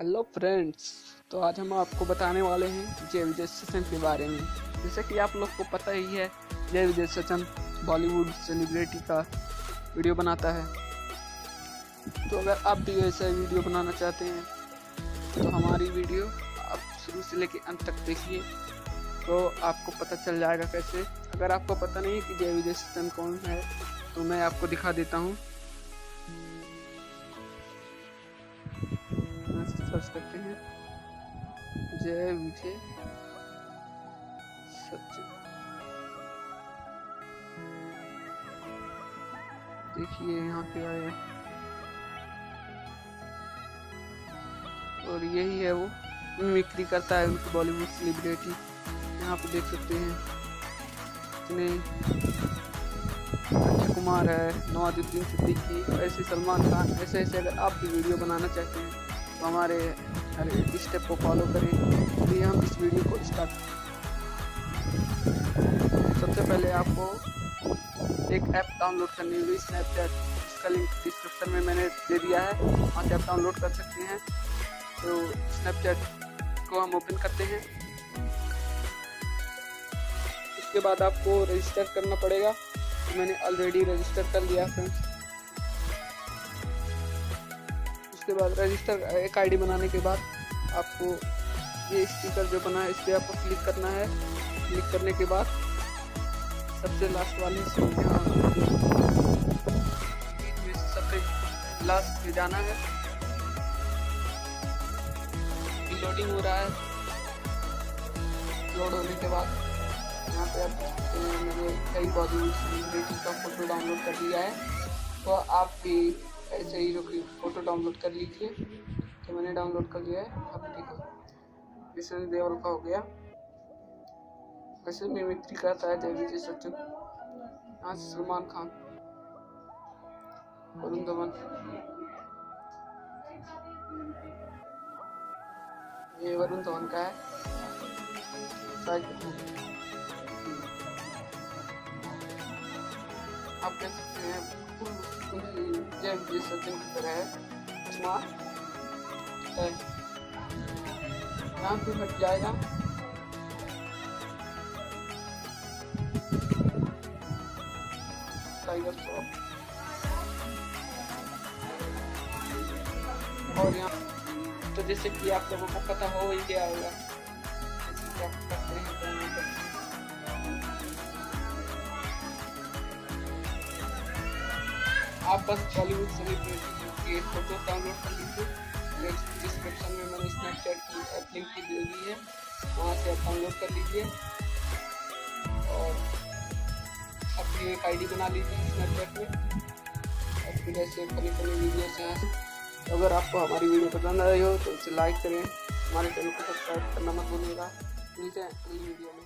Hello friends. तो आज हम आपको बताने वाले हैं जयविजय सचन के बारे में। जैसे कि आप लोग को पता ही है, जयविजय सचन बॉलीवुड सेलिब्रिटी का वीडियो बनाता है। तो अगर आप भी ऐसा वीडियो बनाना चाहते हैं तो हमारी वीडियो आप शुरू से लेकर अंत तक देखिए, तो आपको पता चल जाएगा कैसे। अगर आपको पता नहीं है कि जयविजय सचन कौन है तो मैं आपको दिखा देता हूँ। सर्च करते हैं जयविजय सचन। देखिए यहाँ पे आया और यही है, वो मिमिक्री करता है उनकी बॉलीवुड सेलिब्रिटी। यहाँ पे देख सकते हैं इतने अक्षय कुमार है, नवाजुद्दीन सिद्दीकी, ऐसे सलमान खान, ऐसे अगर आप भी वीडियो बनाना चाहते हैं तो हमारे हर एक स्टेप को फॉलो करें। तो हम इस वीडियो को स्टार्ट। सबसे पहले आपको एक ऐप डाउनलोड करनी होगी, स्नैपचैट। इसका लिंक डिस्क्रिप्शन में मैंने दे दिया है, वहाँ से आप डाउनलोड कर सकते हैं। तो स्नैपचैट को हम ओपन करते हैं। उसके बाद आपको रजिस्टर करना पड़ेगा। तो मैंने ऑलरेडी रजिस्टर कर लिया फ्रेंड्स। उसके बाद रजिस्टर एक आईडी बनाने के बाद आपको ये स्टिकर जो बना है इस पर आपको क्लिक करना है। क्लिक करने के बाद सबसे लास्ट वाले से सबसे लास्ट में जाना है। लोडिंग हो रहा है। लोड होने के बाद यहाँ पे आप मैंने कई बॉलीवुड सेलिब्रिटी का फोटो डाउनलोड कर लिया है, तो आप भी ऐसे ही फोटो डाउनलोड कर लीजिए। तो मैंने डाउनलोड कर लिया है। अब देखो इस लेवल का हो गया। वैसे मिमिक्री करता है जयविजय सचन। यहाँ सलमान खान, वरुण धवन, ये वरुण धवन का है। आप कह सकते हैं जयविजय सचन की तरह है। स्मार्ट है, यहाँ पे हट जाएगा। टाइगर शॉप और यहाँ तो जैसे कि आप लोगों को पता हो ही गया होगा क्या करते हैं। आप बस बॉलीवुड सेलिब्रिटी के फोटो डाउनलोड कर लीजिए। डिस्क्रिप्शन में मैंने स्नैपचैट की ऐप लिंक दी हुई है, वहाँ से आप डाउनलोड कर लीजिए और अपनी एक आईडी बना लीजिए स्नैपचैट में। और फिर ऐसे फनी वीडियोस यहाँ से। तो अगर आपको हमारी वीडियो पसंद आई हो तो इसे लाइक करें, हमारे चैनल को सब्सक्राइब करना मत भूलिएगा। मिलते हैं अगली वीडियो में।